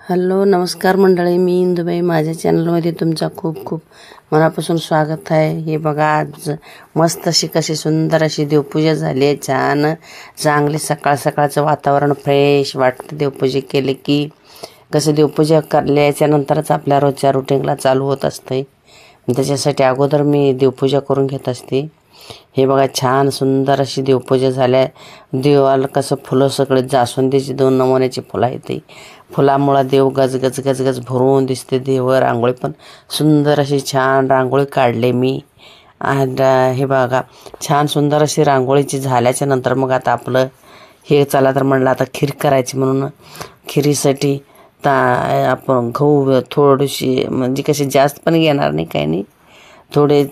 Hello नमस्कार मंडळी, मी इंदुबाई. माझ्या चॅनलमध्ये तुमचा खूप खूप मनापासून स्वागत आहे. हे बघा, आज मस्त अशी कशी सुंदर अशी देवपूजा झाली आहे. छान चांगली सकाळ सकाळचं वातावरण फ्रेश वाटतं. देवपूजा केले की कसं देवपूजा करल्याच्यानंतरच आपल्या रोजच्या रुटीनला चालू होत असते. त्याच्यासाठी अगोदर मी देवपूजा करून घेत असते. हे बघा, छान सुंदर अशी देवपूजा झाल्या. देवाला कसं फुलं सगळे जास्वंदीची 2 नमुन्याची फुलं येते. फुलामुळं देव गजगज गजगज भरून दिसते. देव रांगोळी पण सुंदर अशी छान रांगोळी काढले मी. आणि हे बघा, छान सुंदर अशी रांगोळीची झाल्याच्या नंतर मग आता आपलं हे चला तर म्हणलं आता खीर करायची. म्हणून खिरीसाठी आपण गहू थोडीशी, म्हणजे कशी जास्त पण घेणार नाही, काही नाही, थोडे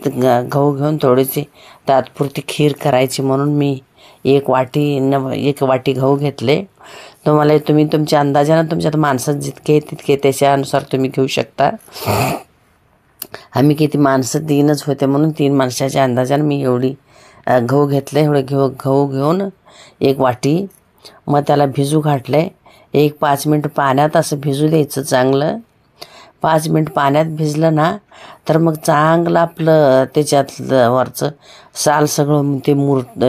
गहू घेऊन थोडेसे तात्पुरती खीर करायची. म्हणून मी एक वाटी गहू घेतले. तुम्हाला तुम्ही तुमच्या अंदाजानं, तुमच्यात माणसं जितके तितके त्याच्यानुसार तुम्ही घेऊ शकता. आम्ही किती माणसं 3च होते, म्हणून 3 माणसाच्या अंदाजानं मी एवढी गहू घेतले. एवढे गहू घेऊन एक वाटी मग त्याला भिजू घातले. 5 मिनिट पाण्यात असं भिजू द्यायचं चांगलं. 5 मिनिट पाण्यात भिजलं ना तर मग चांगलं आपलं त्याच्यातलं वरचं साल सगळं ते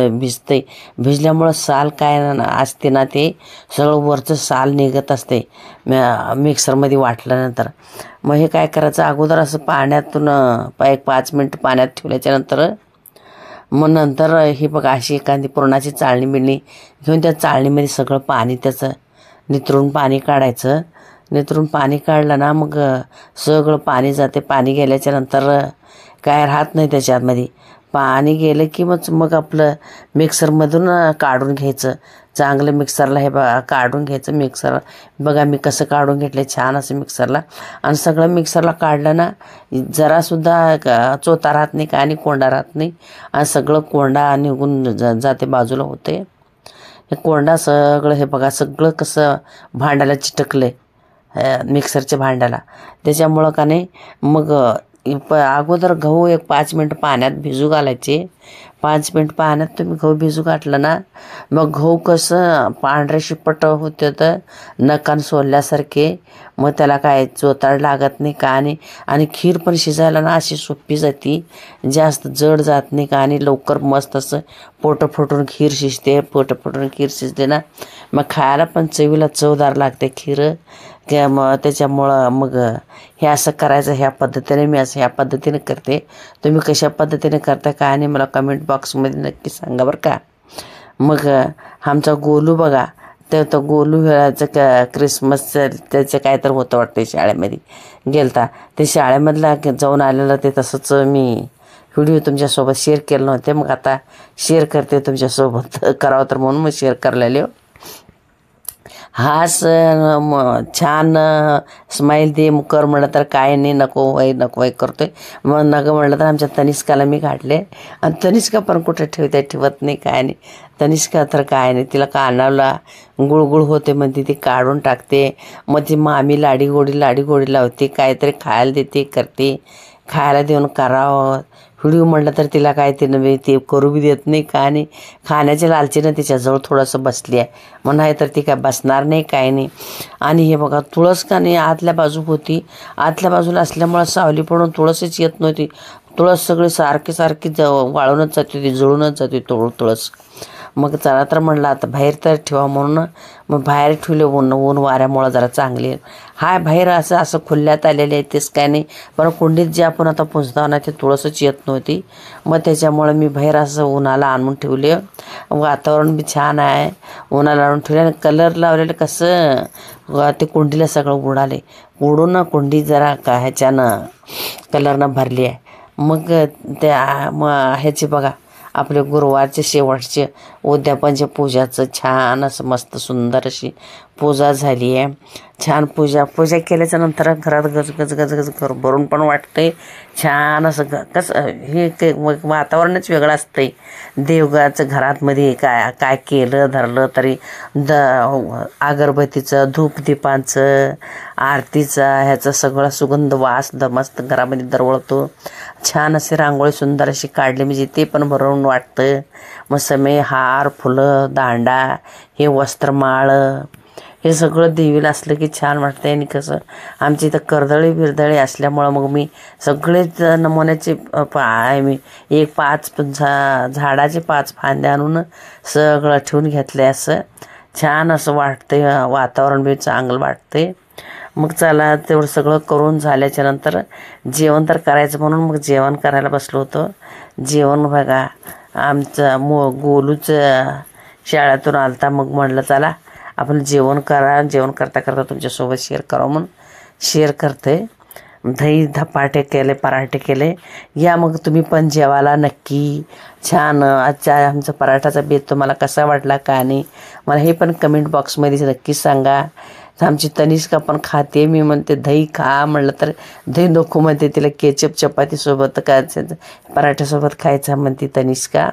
भिजते. भिजल्यामुळं साल काय असते ना, ते सगळं वरचं साल निघत असते मिक्सरमध्ये वाटल्यानंतर. मग हे काय करायचं, अगोदर असं पाण्यातून 5 मिनिट पाण्यात ठेवल्याच्यानंतर मग नंतर हे बघा, अशी एखादी पुरणाची चाळणी बिळणी घेऊन त्या चाळणीमध्ये सगळं पाणी त्याचं नितरून पाणी काढायचं. नितरून पाणी काढलं ना मग सगळं पाणी जाते. पाणी गेल्याच्या नंतर काय राहत नाही त्याच्यामध्ये. पाणी गेलं की मग आपलं मिक्सरमधून काढून घ्यायचं. चांगलं मिक्सरला हे बघा काढून घ्यायचं. मिक्सर बघा मी कसं काढून घेतलं छान असं मिक्सरला. आणि सगळं मिक्सरला काढलं ना, जरासुद्धा चोथा राहत नाही का आणि कोंडा राहत नाही. आणि सगळं कोंडा निघून जाते, बाजूला होते. हे कोंडा सगळं हे बघा सगळं कसं भांड्याला चिटकले मिक्सरच्या भांड्याला. त्याच्यामुळं का नाही मग अगोदर गहू 5 मिनिट पाण्यात भिजू घालायचे. 5 मिनिट पाण्यात तुम्ही गहू भिजू घातलं ना, मग गहू कसं पांढरे शिपट होते तर नकान सोलल्यासारखे. मग त्याला काय चोताळ लागत नाही का आणि खीर पण शिजायला ना अशी सोपी जाती, जास्त जड जात नाही का. आणि लवकर मस्त असं पोटं फुटून खीर शिजते. पोटं फुटून खीर शिजते ना मग खायला पण चवीला चवदार लागते खीर. मग त्याच्यामुळं मग हे असं करायचं. ह्या पद्धतीने मी असं ह्या पद्धतीने करते. तुम्ही कशा पद्धतीने करता काय आणि मला कमेंट बॉक्समध्ये नक्की सांगा बरं का. मग आमचा गोलू बघा, तो गोलू वेळाचं क्रिसमसचं त्याचं काय तर होतं वाटतं, शाळेमध्ये गेलता. ते शाळेमधला जाऊन आलेलं ते तसंच मी व्हिडिओ तुमच्यासोबत शेअर केलं नव्हते. मग आता शेअर करते तुमच्यासोबत, करावं तर म्हणून मग शेअर करलेले. हाच छान स्माईल दे कर म्हणलं तर काय नाही, नको वय करतोय. मग नगं म्हणलं तर आमच्या तनिष्काला मी काढले. आणि तनिष्का पण कुठे ठेवत नाही काय नाही. तनिष्का तर काय नाही, तिला कानाला गुळगुळ होते म्हणते, ती काढून टाकते. मग ती मामी लाडी गोडी लावते, काहीतरी खायला देते, करते. खायला देऊन करावं व्हिडिओ म्हटलं तर तिला काय ते करू बी देत नाही का. आणि खाण्याच्या लालचीनं तिच्याजवळ थोडंसं बसली आहे. मग नाही तर ती काय बसणार नाही काय नाही. आणि हे बघा, तुळस का नाही आतल्या बाजू होती. आतल्या बाजूला असल्यामुळं सावली पडून तुळसच येत नव्हती. तुळस सगळी सारखी वाळूनच जाते, ती जळूनच जाते तुळस. मग चला तर म्हणलं आता बाहेर तर ठेवा म्हणून मग बाहेर ठेवले. ऊन वाऱ्यामुळं जरा चांगली हाय. बाहेर असं खुल्यात आलेले आहे तेच काय नाही. पण कुंडीत जे आपण आता पुजतो ना ते तुळसच येत नव्हती. मग त्याच्यामुळं मी बाहेर असं उन्हाला आणून ठेवले. वातावरण बी छान आहे, उन्हाला आणून ठेवले. आणि कलर लावलेलं कसं ते कुंडीला सगळं उडून कुंडी जरा ह्याच्यानं कलरनं भरली आहे. मग ह्याची बघा आपले गुरुवारचे शेवटचे उद्यापनचे पूजाचं छान असं मस्त सुंदर अशी पूजा झाली आहे. छान पूजा केल्याच्या नंतर घरात गजगज भरून पण वाटतंय. छान असं कसं हे वातावरणच वेगळं असतंय. देवगाचं घरातमध्ये काय केलं धरलं तरी अगरबत्तीचं, धूपदीपांचं, आरतीचा ह्याचा सगळा सुगंध वास मस्त घरामध्ये दरवळतो. छान अशी रांगोळी सुंदर अशी काढली म्हणजे ते पण भरून वाटतं. मग समय हार, फुलं, दांडा, हे वस्त्रमाळ, हे सगळं देवीला असलं की छान वाटतंय. आणि कसं आमची इथं कर्दळी बिरदळी असल्यामुळं मग मी सगळेच नमुन्याचे मी एक 5 झाडाचे 5 फांद्या आणून सगळं ठेवून घेतले. असं छान असं वाटतंय, वातावरण बी चांगलं वाटतंय. मग चला तेवढं सगळं करून झाल्याच्या नंतर जेवण तर करायचं म्हणून मग जेवण करायला बसलो होतो. जेवण बघा आमचं गोलूचं शाळेतून आलता. मग म्हणलं चला आपण जेवण करा, जेवण करता करता तुमच्यासोबत शेअर करावं म्हणून शेअर करते. दही धपाटे केले, पराठे केले. या मग तुम्ही पण जेवायला नक्की. छान आजच्या आमचा पराठाचा बेत तुम्हाला कसा वाटला का नाही मला हे पण कमेंट बॉक्समध्ये नक्कीच सांगा. आमची तनिष्का पण खाते. मी म्हणते दही खा म्हणलं तर दही नको म्हणते, तिला केचप चपातीसोबत का पराठ्यासोबत खायचा म्हणते तनिष्का.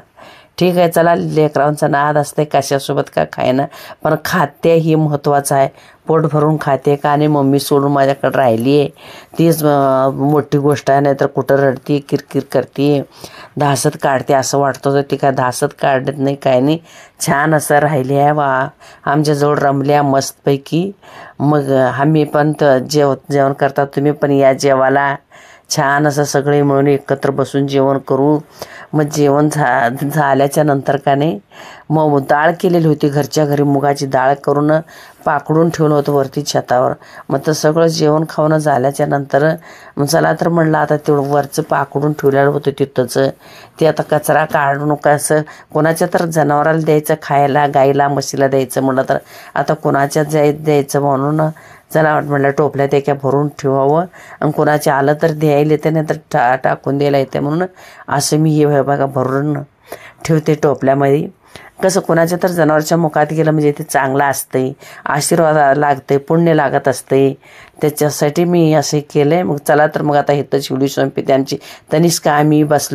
ठीक आहे चला, लेकरांचा नाद असते कशासोबत का खायना, पण खाते ही महत्त्वाचं आहे. पोट भरून खाते का आणि मम्मी सोडून माझ्याकडे राहिली आहे तीच मोठी गोष्ट आहे. नाहीतर कुठं रडते, किरकिर करते, धासत काढते. असं वाटतं तर ती काय धासत काढत नाही, काय नाही, छान असं राहिली आहे. आमच्याजवळ रमल्या मस्तपैकी. मग आम्ही पण जेवण करता, तुम्ही पण या जेवायला. छान असं सगळे मिळून एकत्र बसून जेवण करू. मग जेवण झाल्याच्या नंतर का नाही मग डाळ केलेली होती घरच्या घरी, मुगाची डाळ करून पाकडून ठेवलं होतं वरती छतावर. मग तर सगळं जेवण खावणं झाल्याच्या नंतर चला तर म्हणलं आता तेवढं वरचं पाकडून ठेवलेलं होतं तिथंच ते आता कचरा काढून कसं कोणाच्या तर जनावराला द्यायचं खायला, गाईला म्हशीला द्यायचं म्हणलं तर आता कोणाच्या द्यायचं म्हणून चला म्हटलं टोपल्यात एका भरून ठेवावं आणि कोणाचे आलं तर द्यायला येते, नाही तर टाकून द्यायला येते म्हणून असं मी हे बघा भरून ठेवते टोपल्यामध्ये. कसं कोणाच्या तर जनावरच्या मुखात गेलं म्हणजे ते चांगलं असते, आशीर्वाद लागते, पुण्य लागत असते, त्याच्यासाठी मी असे केले. मग चला तर मग आता इथं शिवली संपीते आमची तनिष्का आम्ही बसलो.